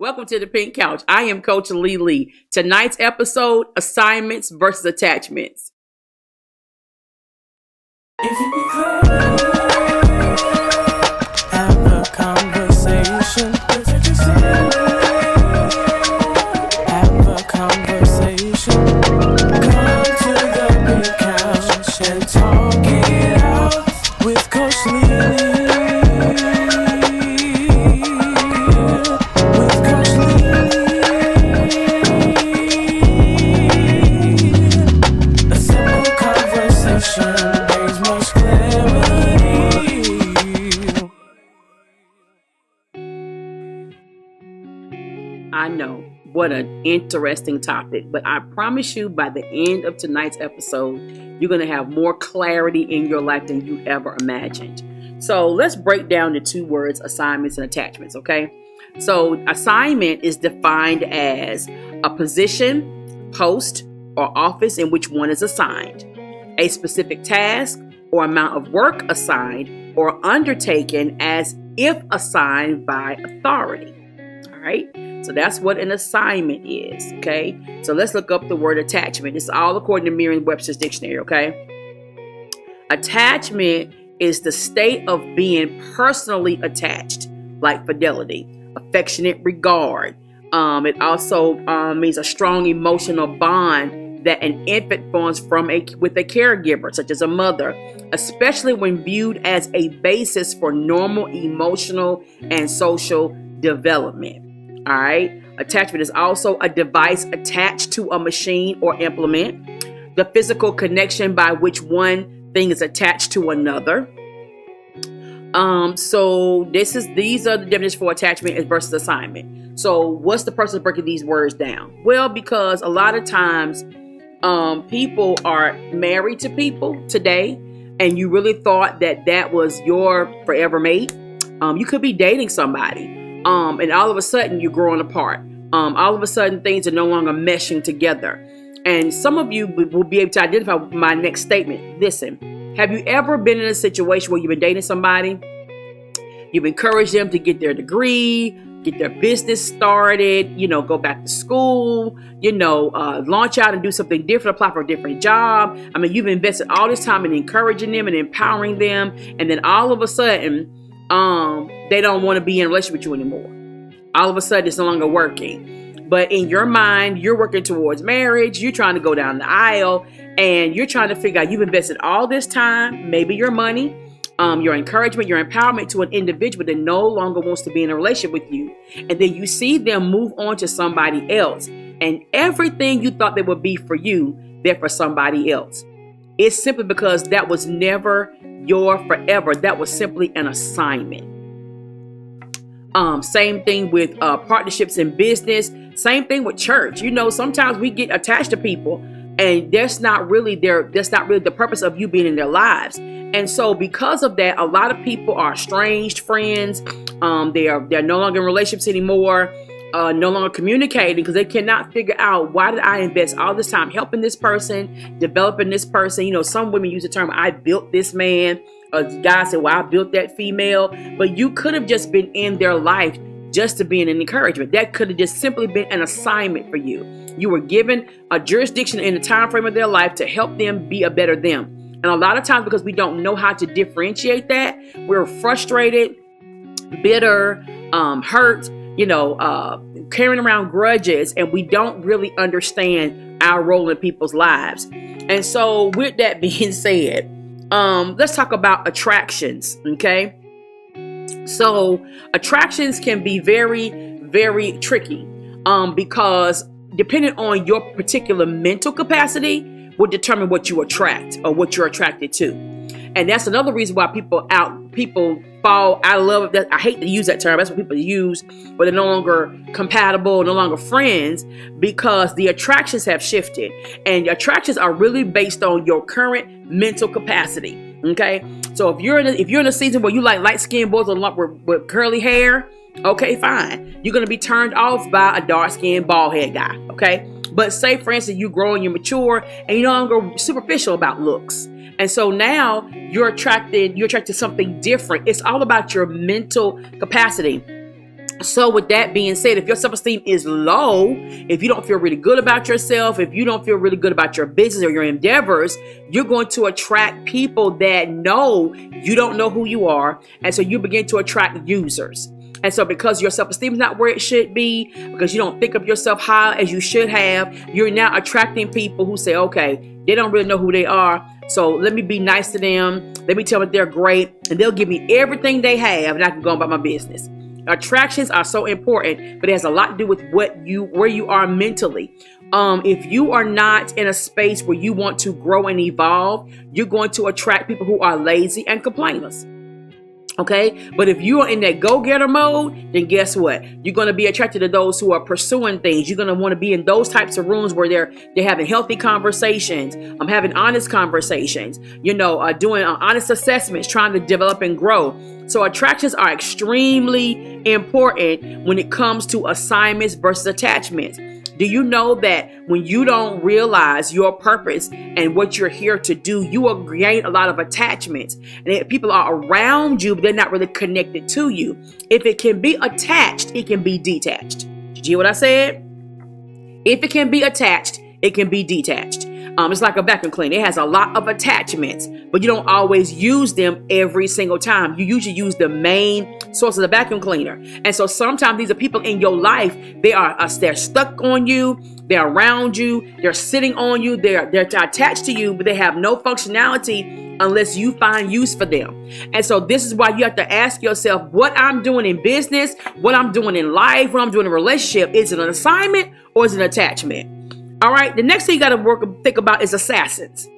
Welcome to the Pink Couch. I am Coach Lele. Tonight's episode, assignments versus attachments. If you have a conversation, have a conversation, come to the Pink Couch and talk it out with Coach Lele. I know, what an interesting topic, but I promise you by the end of tonight's episode, you're going to have more clarity in your life than you ever imagined. So let's break down the two words, assignments and attachments, okay? So assignment is defined as a position, post, or office in which one is assigned, a specific task or amount of work assigned or undertaken as if assigned by authority. All right. So that's what an assignment is, okay? So let's look up the word attachment. It's all according to Merriam-Webster's dictionary, okay? Attachment is the state of being personally attached, like fidelity, affectionate regard. It also means a strong emotional bond that an infant forms with a caregiver, such as a mother, especially when viewed as a basis for normal emotional and social development. All right. Attachment is also a device attached to a machine or implement, the physical connection by which one thing is attached to another. So these are the definitions for attachment versus assignment. So what's the person breaking these words down? Well, because a lot of times people are married to people today, and you really thought that was your forever mate. You could be dating somebody. And all of a sudden you're growing apart. All of a sudden things are no longer meshing together. And some of you will be able to identify my next statement. Listen, have you ever been in a situation where you've been dating somebody? You've encouraged them to get their degree, get their business started, go back to school, launch out and do something different, apply for a different job. I mean, you've invested all this time in encouraging them and empowering them. And then all of a sudden, they don't want to be in a relationship with you anymore. All of a sudden, it's no longer working. But in your mind, you're working towards marriage. You're trying to go down the aisle, and you're trying to figure out, you've invested all this time, maybe your money, your encouragement, your empowerment to an individual that no longer wants to be in a relationship with you. And then you see them move on to somebody else, and everything you thought they would be for you, they're for somebody else. It's simply because that was never your forever. That was simply an assignment. Same thing with partnerships in business. Same thing with church. Sometimes we get attached to people, and that's not really the purpose of you being in their lives. And so because of that, a lot of people are estranged friends. They're no longer in relationships anymore. No longer communicating because they cannot figure out, why did I invest all this time helping this person, developing this person? Some women use the term, I built this man. A guy said, well, I built that female. But you could have just been in their life just to be an encouragement. That could have just simply been an assignment for you. You were given a jurisdiction in the time frame of their life to help them be a better them. And a lot of times, because we don't know how to differentiate that, we're frustrated, bitter, hurt, carrying around grudges, and we don't really understand our role in people's lives. And so with that being said, let's talk about attractions. Okay. So attractions can be very, very tricky, because depending on your particular mental capacity will determine what you attract or what you're attracted to. And that's another reason why people fall out of love. I hate to use that term. That's what people use, but they're no longer compatible, no longer friends, because the attractions have shifted. And attractions are really based on your current mental capacity. Okay, so if you're in a season where you like light-skinned boys with curly hair, okay, fine. You're gonna be turned off by a dark-skinned bald-head guy. Okay, but say for instance you grow and you mature and you're no longer superficial about looks. And so now you're attracted to something different. It's all about your mental capacity. So with that being said, if your self-esteem is low, if you don't feel really good about yourself, if you don't feel really good about your business or your endeavors, you're going to attract people that know you don't know who you are. And so you begin to attract users. And so because your self-esteem is not where it should be, because you don't think of yourself high as you should have, you're now attracting people who say, okay, they don't really know who they are. So let me be nice to them. Let me tell them they're great. And they'll give me everything they have and I can go about my business. Attractions are so important, but it has a lot to do with where you are mentally. If you are not in a space where you want to grow and evolve, you're going to attract people who are lazy and complainers. Okay, but if you are in that go-getter mode, then guess what? You're going to be attracted to those who are pursuing things. You're going to want to be in those types of rooms where they're having healthy conversations, having honest conversations, doing honest assessments, trying to develop and grow. So attractions are extremely important when it comes to assignments versus attachments. Do you know that when you don't realize your purpose and what you're here to do, you will gain a lot of attachments. And if people are around you, but they're not really connected to you. If it can be attached, it can be detached. Did you hear what I said? If it can be attached, it can be detached. It's like a vacuum cleaner. It has a lot of attachments, but you don't always use them every single time. You usually use the main source of the vacuum cleaner. And so sometimes these are people in your life. They're stuck on you. They're around you. They're sitting on you. They're attached to you, but they have no functionality unless you find use for them. And so this is why you have to ask yourself, what I'm doing in business, what I'm doing in life, what I'm doing in a relationship, is it an assignment or is it an attachment? All right, the next thing you got to think about is assassins.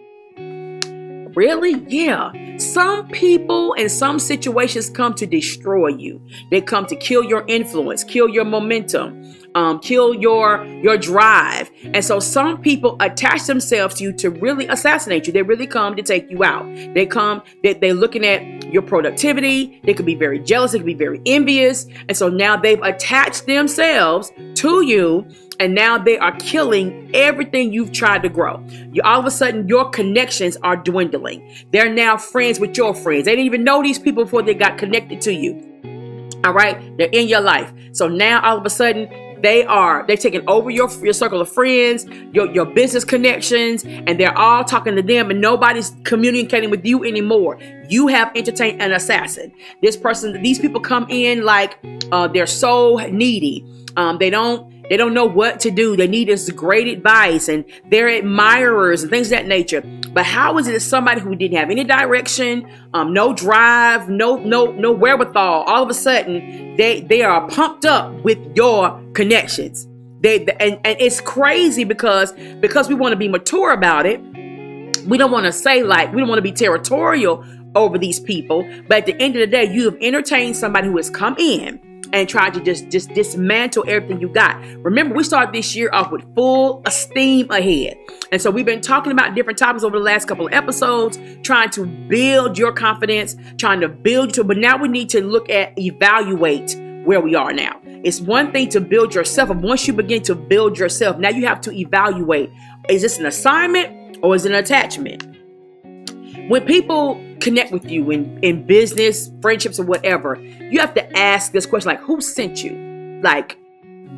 Really? Yeah. Some people in some situations come to destroy you. They come to kill your influence, kill your momentum, kill your drive. And so some people attach themselves to you to really assassinate you. They really come to take you out. They're looking at your productivity. They could be very jealous. They could be very envious. And so now they've attached themselves to you. And now they are killing everything you've tried to grow. All of a sudden, your connections are dwindling. They're now friends with your friends. They didn't even know these people before they got connected to you. All right? They're in your life. So now all of a sudden, they're taking over your circle of friends, your business connections, and they're all talking to them, and nobody's communicating with you anymore. You have entertained an assassin. These people come in like they're so needy. They don't know what to do. They need this great advice, and they're admirers and things of that nature. But how is it that somebody who didn't have any direction, no drive, no wherewithal, all of a sudden they are pumped up with your connections? And it's crazy because we want to be mature about it. We don't want to be territorial over these people. But at the end of the day, you have entertained somebody who has come in and try to just dismantle everything you got. Remember, we started this year off with full esteem ahead. And so we've been talking about different topics over the last couple of episodes, trying to build your confidence, trying to build you. But now we need to evaluate where we are now. It's one thing to build yourself. And once you begin to build yourself, now you have to evaluate, is this an assignment or is it an attachment? When people connect with you in business, friendships, or whatever, you have to ask this question, like, who sent you? Like,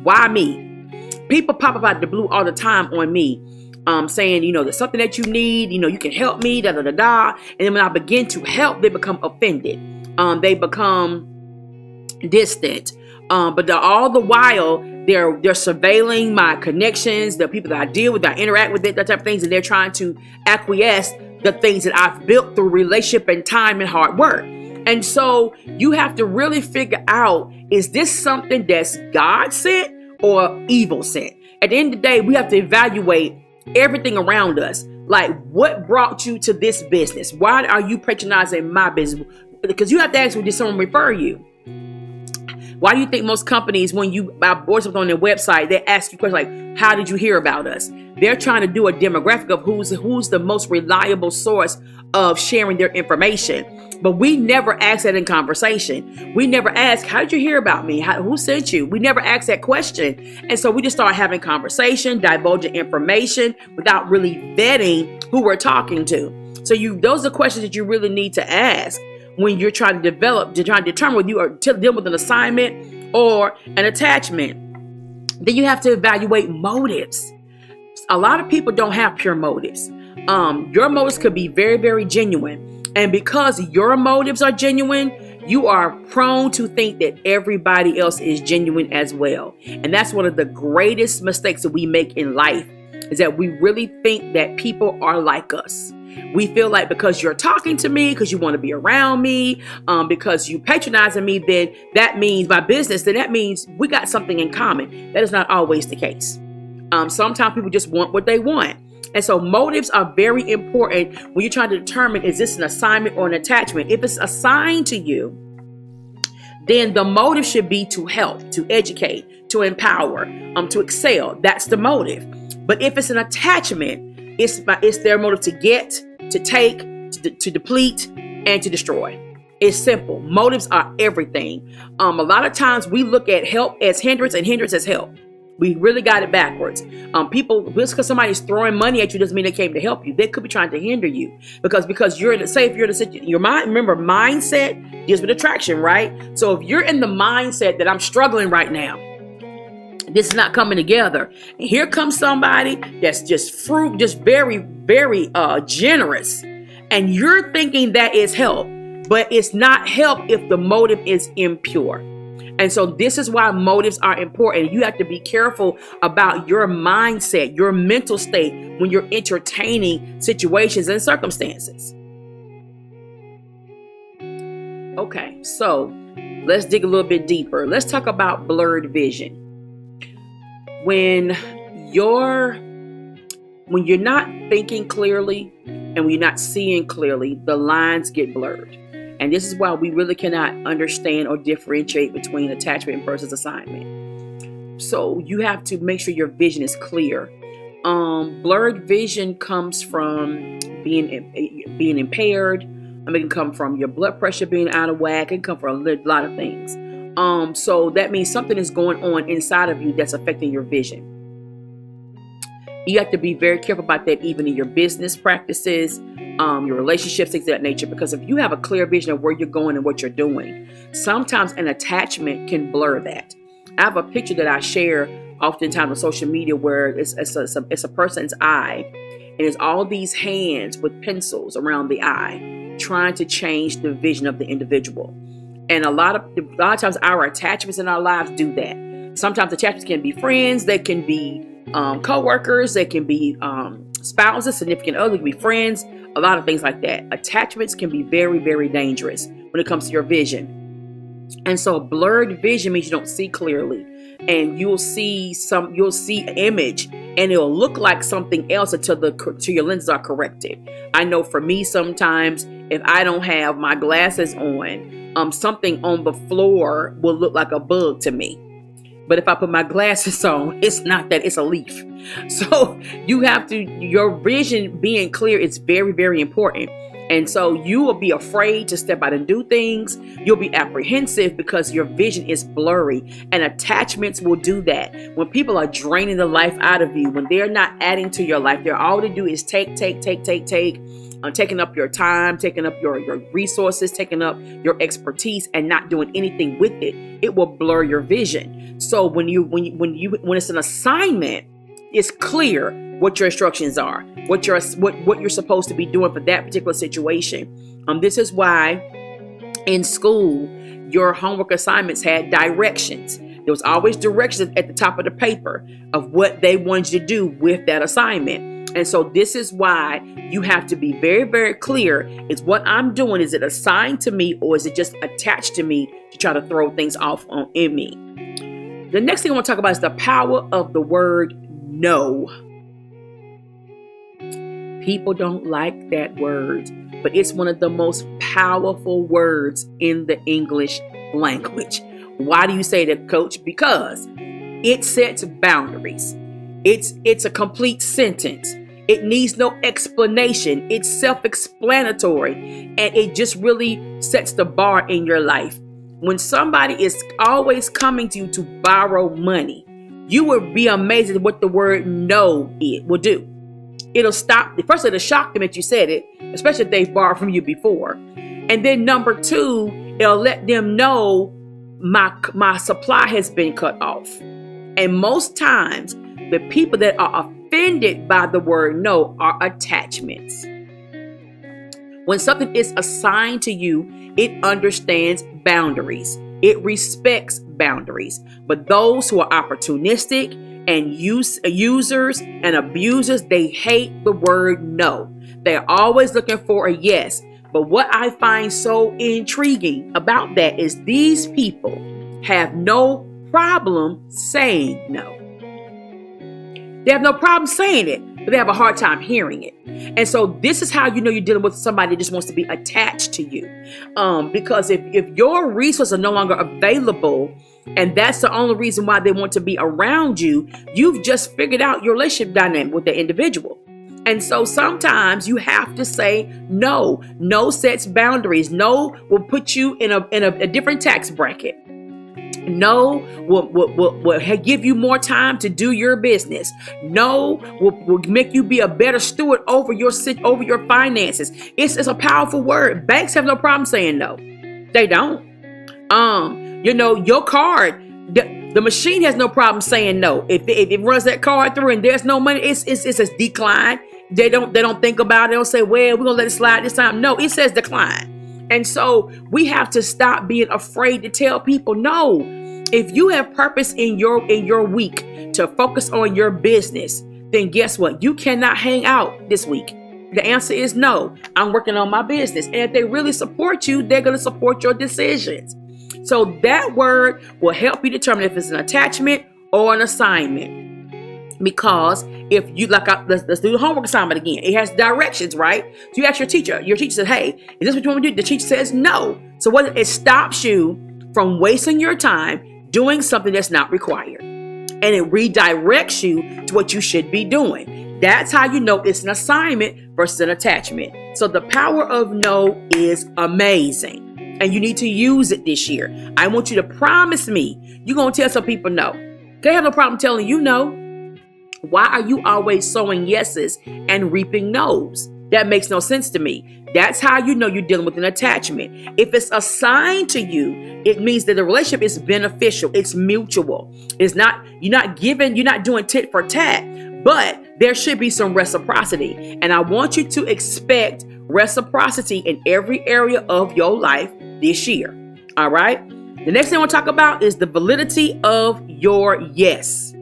why me? People pop up out of the blue all the time on me, saying, there's something that you need, you can help me, da da da da. And then when I begin to help, they become offended. They become distant. But all the while, they're surveilling my connections, the people that I deal with, that I interact with, that type of things, and they're trying to acquiesce the things that I've built through relationship and time and hard work. And so you have to really figure out, is this something that's God sent or evil sent? At the end of the day, we have to evaluate everything around us. Like, what brought you to this business? Why are you patronizing my business? Because you have to ask, did someone refer you? Why do you think most companies, when you buy something on their website, they ask you questions like, how did you hear about us? They're trying to do a demographic of who's the most reliable source of sharing their information. But we never ask that in conversation. We never ask, how did you hear about me? Who sent you? We never ask that question. And so we just start having conversation, divulging information without really vetting who we're talking to. So those are questions that you really need to ask when you're trying to determine whether you are dealing with an assignment or an attachment, then you have to evaluate motives. A lot of people don't have pure motives. Your motives could be very, very genuine. And because your motives are genuine, you are prone to think that everybody else is genuine as well. And that's one of the greatest mistakes that we make in life, is that we really think that people are like us. We feel like because you're talking to me, because you want to be around me, because you patronizing me, then that means my business, then that means we got something in common. That is not always the case. Sometimes people just want what they want. And so motives are very important when you're trying to determine, is this an assignment or an attachment? If it's assigned to you, then the motive should be to help, to educate, to empower, to excel. That's the motive. But if it's an attachment, it's their motive to get, to take, to deplete, and to destroy. It's simple. Motives are everything. A lot of times we look at help as hindrance and hindrance as help. We really got it backwards. People, just because somebody's throwing money at you doesn't mean they came to help you. They could be trying to hinder you because you're in the, say if you're in the situation, your mind, remember, mindset deals with attraction, right? So if you're in the mindset that I'm struggling right now, this is not coming together, and here comes somebody that's just very, very generous, and you're thinking that is help, but it's not help if the motive is impure. And so this is why motives are important. You have to be careful about your mindset, your mental state when you're entertaining situations and circumstances. Okay, so let's dig a little bit deeper. Let's talk about blurred vision. When you're not thinking clearly and when you're not seeing clearly, the lines get blurred. And this is why we really cannot understand or differentiate between attachment versus assignment. So you have to make sure your vision is clear. Blurred vision comes from being impaired. It can come from your blood pressure being out of whack. It can come from a lot of things. So that means something is going on inside of you that's affecting your vision. You have to be very careful about that, even in your business practices, your relationships, things of that nature. Because if you have a clear vision of where you're going and what you're doing, sometimes an attachment can blur that. I have a picture that I share oftentimes on social media where it's a person's eye, and it's all these hands with pencils around the eye trying to change the vision of the individual. And a lot of times our attachments in our lives do that. Sometimes attachments can be friends, they can be co-workers, they can be spouses, significant others, they can be friends, a lot of things like that. Attachments can be very, very dangerous when it comes to your vision. And so blurred vision means you don't see clearly, and you'll see an image and it'll look like something else until your lenses are corrected. I know for me, sometimes if I don't have my glasses on, something on the floor will look like a bug to me. But if I put my glasses on, it's not that, it's a leaf. So your vision being clear is very, very important. And so you will be afraid to step out and do things. You'll be apprehensive because your vision is blurry, and attachments will do that. When people are draining the life out of you, when they're not adding to your life, they're all they do is take, taking up your time, taking up your resources, taking up your expertise, and not doing anything with it. It will blur your vision. So when it's an assignment, it's clear what your instructions are, what you're supposed to be doing for that particular situation. This is why in school your homework assignments had directions. There was always directions at the top of the paper of what they wanted you to do with that assignment. And so this is why you have to be very, very clear. Is what I'm doing, is it assigned to me, or is it just attached to me to try to throw things off in me? The next thing I want to talk about is the power of the word no. People don't like that word, but it's one of the most powerful words in the English language. Why do you say that, Coach? Because it sets boundaries. It's a complete sentence. It needs no explanation. It's self-explanatory, and it just really sets the bar in your life. When somebody is always coming to you to borrow money, you will be amazed at what the word no will do. It'll stop. First, it'll shock them that you said it, especially if they've borrowed from you before. And then number two, it'll let them know my supply has been cut off. And most times, the people that are offended by the word no are attachments. When something is assigned to you, it understands boundaries. It respects boundaries. But those who are opportunistic and users and abusers, they hate the word no. They're always looking for a yes. But what I find so intriguing about that is these people have no problem saying no. They have no problem saying it, but they have a hard time hearing it. And so this is how you know you're dealing with somebody that just wants to be attached to you. Because if your resources are no longer available, and that's the only reason why they want to be around you, you've just figured out your relationship dynamic with the individual. And so sometimes you have to say no. No sets boundaries. No will put you in a different tax bracket. No will give you more time to do your business. No will make you be a better steward over your finances. It's a powerful word. Banks have no problem saying no. They don't. Your card, the machine has no problem saying no. If it runs that card through and there's no money, it's a decline. They don't think about it. They don't say, well, we're gonna let it slide this time. No, it says decline. And so we have to stop being afraid to tell people no. If you have purpose in your week to focus on your business, then guess what? You cannot hang out this week. The answer is no. I'm working on my business. And if they really support you, they're going to support your decisions. So that word will help you determine if it's an attachment or an assignment. Because if you let's do the homework assignment again. It has directions, right? So you ask your teacher. Your teacher says, hey, is this what you want me to do? The teacher says no. So what it stops you from wasting your time doing something that's not required. And it redirects you to what you should be doing. That's how you know it's an assignment versus an attachment. So the power of no is amazing. And you need to use it this year. I want you to promise me you're going to tell some people no. They have no problem telling you no. Why are you always sowing yeses and reaping no's? That makes no sense to me. That's how you know you're dealing with an attachment. If it's assigned to you, it means that the relationship is beneficial. It's mutual. You're not doing tit for tat, but there should be some reciprocity. And I want you to expect reciprocity in every area of your life this year. All right. The next thing I want to talk about is the validity of your yes.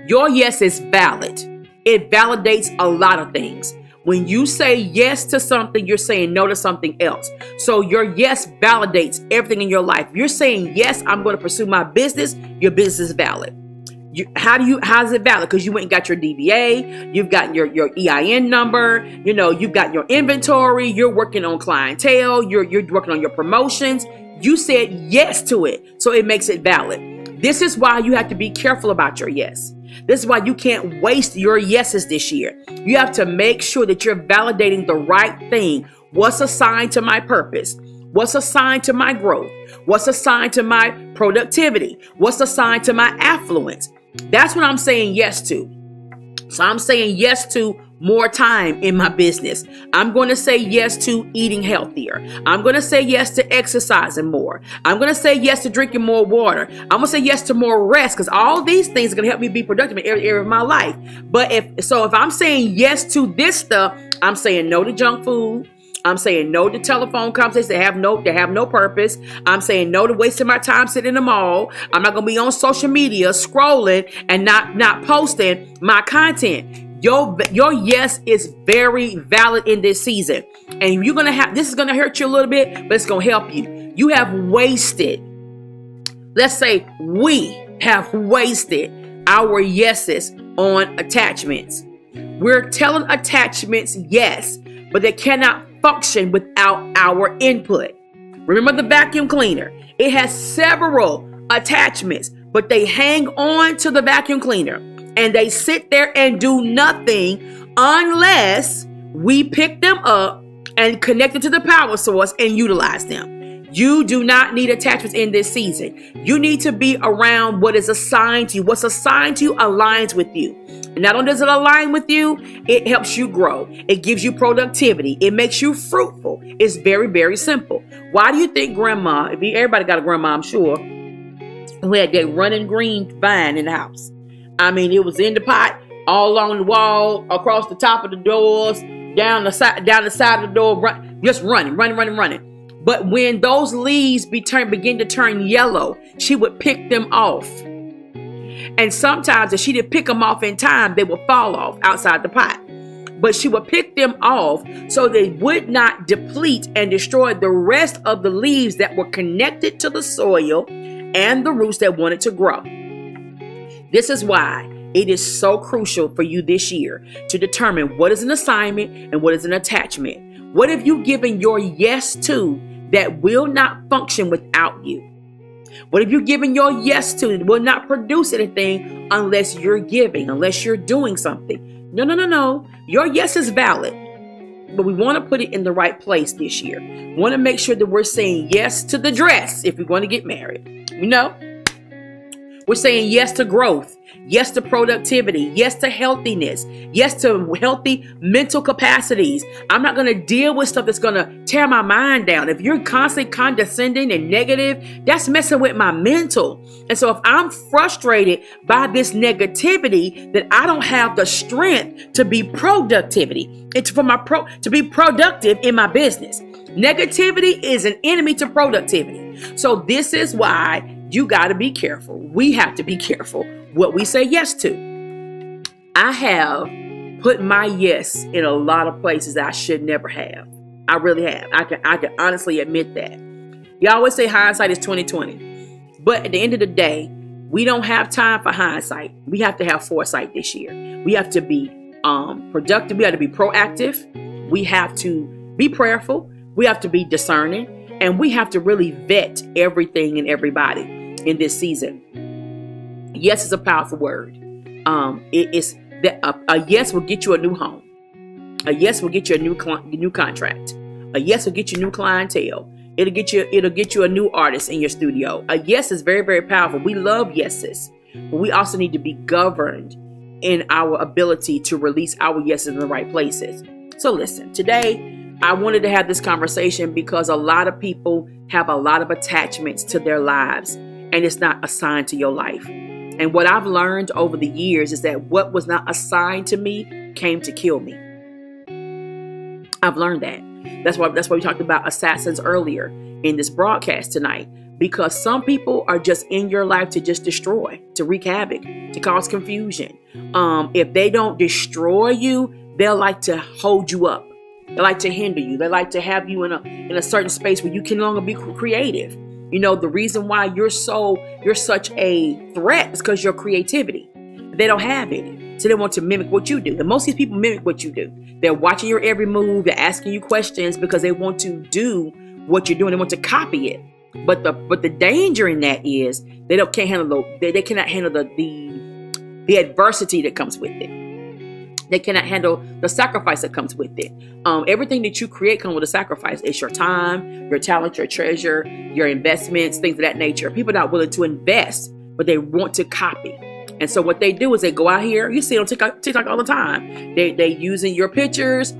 Your yes is valid. It validates a lot of things. When you say yes to something, you're saying no to something else. So your yes validates everything in your life. You're saying, yes, I'm going to pursue my business. Your business is valid. How is it valid? Because you went and got your DBA, you've got your EIN number, you've got your inventory, you're working on clientele, you're working on your promotions. You said yes to it. So it makes it valid. This is why you have to be careful about your yes. This is why you can't waste your yeses this year. You have to make sure that you're validating the right thing. What's assigned to my purpose? What's assigned to my growth? What's assigned to my productivity? What's assigned to my affluence? That's what I'm saying yes to. So I'm saying yes to more time in my business. I'm going to say yes to eating healthier. I'm going to say yes to exercising more. I'm going to say yes to drinking more water. I'm going to say yes to more rest, because all these things are going to help me be productive in every area of my life. But if I'm saying yes to this stuff, I'm saying no to junk food. I'm saying no to telephone conversations that have no purpose. I'm saying no to wasting my time sitting in the mall. I'm not going to be on social media scrolling and not posting my content. Your yes is very valid in this season. And this is going to hurt you a little bit, but it's going to help you. You have wasted, let's say we have wasted our yeses on attachments. We're telling attachments yes, but they cannot function without our input. Remember the vacuum cleaner. It has several attachments, but they hang on to the vacuum cleaner. And they sit there and do nothing unless we pick them up and connect it to the power source and utilize them. You do not need attachments in this season. You need to be around what is assigned to you. What's assigned to you aligns with you. And not only does it align with you, it helps you grow. It gives you productivity. It makes you fruitful. It's very, very simple. Why do you think grandma, everybody got a grandma, I'm sure, who had that running green vine in the house? I mean, it was in the pot, all along the wall, across the top of the doors, down the side of the door, just running. But when those leaves begin to turn yellow, she would pick them off. And sometimes if she didn't pick them off in time, they would fall off outside the pot. But she would pick them off so they would not deplete and destroy the rest of the leaves that were connected to the soil and the roots that wanted to grow. This is why it is so crucial for you this year to determine what is an assignment and what is an attachment. What have you given your yes to that will not function without you? What have you given your yes to that will not produce anything unless you're giving, unless you're doing something? No. Your yes is valid, but we want to put it in the right place this year. We want to make sure that we're saying yes to the dress if we're going to get married. We're saying yes to growth, yes to productivity, yes to healthiness, yes to healthy mental capacities. I'm not going to deal with stuff that's going to tear my mind down. If you're constantly condescending and negative, that's messing with my mental. And so if I'm frustrated by this negativity, then I don't have the strength to be to be productive in my business. Negativity is an enemy to productivity. So this is why you got to be careful. We have to be careful what we say yes to. I have put my yes in a lot of places that I should never have. I really have. I can honestly admit that. You always say hindsight is 20/20. But at the end of the day, we don't have time for hindsight. We have to have foresight this year. We have to be productive. We have to be proactive. We have to be prayerful. We have to be discerning. And we have to really vet everything and everybody in this season. Yes is a powerful word. It is that a yes will get you a new home. A yes will get you a new contract. A yes will get you new clientele. It'll get you a new artist in your studio. A yes is very, very powerful. We love yeses, but we also need to be governed in our ability to release our yeses in the right places. So listen, today I wanted to have this conversation because a lot of people have a lot of attachments to their lives and it's not assigned to your life. And what I've learned over the years is that what was not assigned to me came to kill me. I've learned that. That's why we talked about assassins earlier in this broadcast tonight, because some people are just in your life to just destroy, to wreak havoc, to cause confusion. If they don't destroy you, they'll like to hold you up. They like to hinder you. They like to have you in a certain space where you can no longer be creative. The reason why you're such a threat is because your creativity. They don't have any. So they want to mimic what you do. And most of these people mimic what you do. They're watching your every move. They're asking you questions because they want to do what you're doing. They want to copy it. But the danger in that is they cannot handle the adversity that comes with it. They cannot handle the sacrifice that comes with it. Everything that you create comes with a sacrifice. It's your time, your talent, your treasure, your investments, things of that nature. People are not willing to invest, but they want to copy. And so what they do is they go out here. You see it on TikTok all the time. They using your pictures,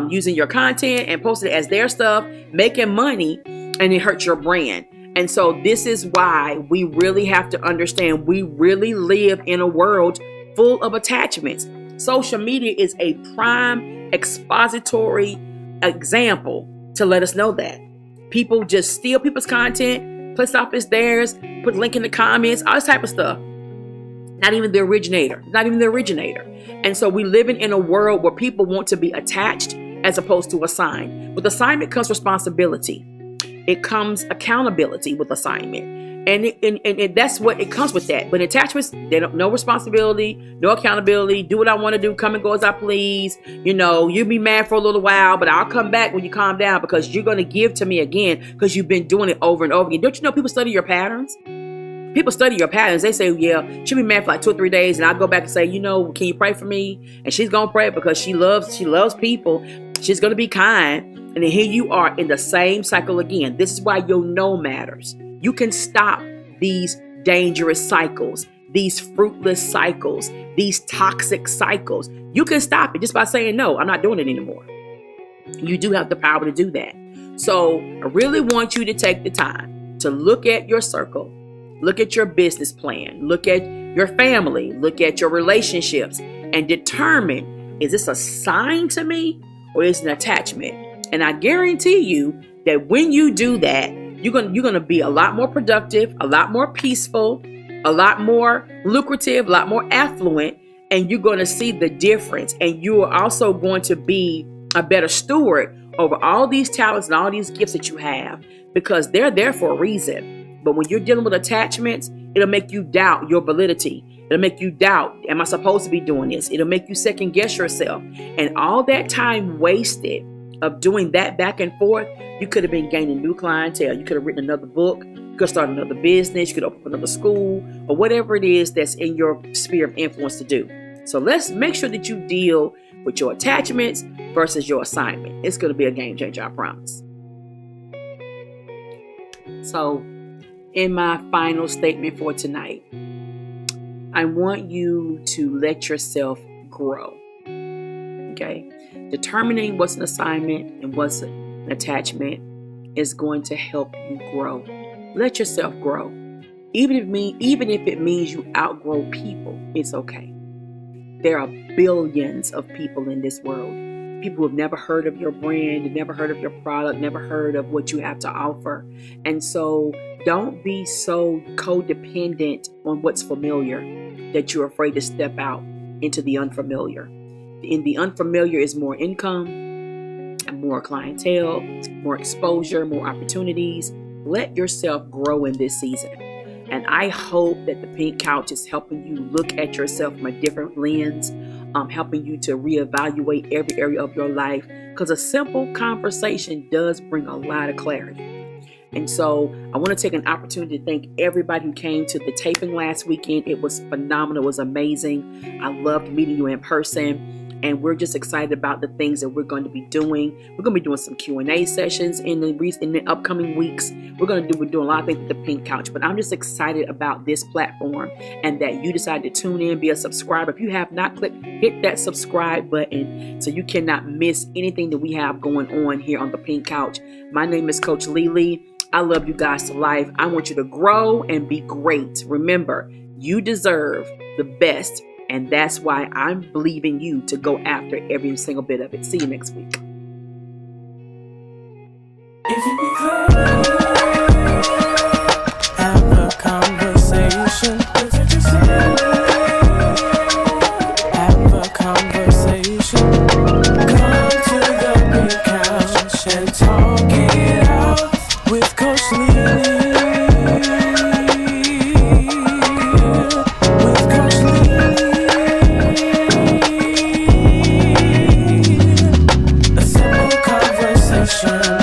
using your content and posting it as their stuff, making money, and it hurts your brand. And so this is why we really have to understand we really live in a world full of attachments. Social media is a prime expository example to let us know that. People just steal people's content, put stuff as theirs, put link in the comments, all this type of stuff. Not even the originator. And so we live in a world where people want to be attached as opposed to assigned. With assignment comes responsibility. It comes accountability with assignment. And that's what it comes with that. But attachments, they don't no responsibility, no accountability, do what I want to do, come and go as I please. You'll be mad for a little while, but I'll come back when you calm down because you're going to give to me again because you've been doing it over and over again. Don't you know people study your patterns? People study your patterns. They say, yeah, she'll be mad for like 2 or 3 days. And I'll go back and say, can you pray for me? And she's going to pray because she loves people. She's going to be kind. And then here you are in the same cycle again. This is why your no matters. You can stop these dangerous cycles, these fruitless cycles, these toxic cycles. You can stop it just by saying, no, I'm not doing it anymore. You do have the power to do that. So I really want you to take the time to look at your circle, look at your business plan, look at your family, look at your relationships, and determine, is this a sign to me or is it an attachment? And I guarantee you that when you do that, you're gonna be a lot more productive, a lot more peaceful, a lot more lucrative, a lot more affluent, and you're going to see the difference. And you are also going to be a better steward over all these talents and all these gifts that you have, because they're there for a reason. But when you're dealing with attachments, it'll make you doubt your validity. It'll make you doubt, am I supposed to be doing this? It'll make you second guess yourself. And all that time wasted of doing that back and forth, you could have been gaining new clientele. You could have written another book. You could start another business. You could open another school, or whatever it is that's in your sphere of influence to do. So let's make sure that you deal with your attachments versus your assignment. It's going to be a game changer, I promise. So in my final statement for tonight, I want you to let yourself grow. Okay? Determining what's an assignment and what's an attachment is going to help you grow. Let yourself grow. Even if it means you outgrow people, it's okay. There are billions of people in this world. People who have never heard of your brand, never heard of your product, never heard of what you have to offer. And so don't be so codependent on what's familiar that you're afraid to step out into the unfamiliar. In the unfamiliar is more income, more clientele, more exposure, more opportunities. Let yourself grow in this season. And I hope that the Pink Couch is helping you look at yourself from a different lens, helping you to reevaluate every area of your life, because a simple conversation does bring a lot of clarity. And so I want to take an opportunity to thank everybody who came to the taping last weekend. It was phenomenal. It was amazing. I loved meeting you in person. And we're just excited about the things that we're going to be doing. We're going to be doing some Q&A sessions in the upcoming weeks. We're doing a lot of things with the Pink Couch. But I'm just excited about this platform and that you decided to tune in, be a subscriber. If you have not clicked, hit that subscribe button so you cannot miss anything that we have going on here on the Pink Couch. My name is Coach Lele. I love you guys to life. I want you to grow and be great. Remember, you deserve the best. And that's why I'm believing you to go after every single bit of it. See you next week. If you have a conversation, have a conversation, come to the Pink Couch and talk it out with Coach Lele. Conversation.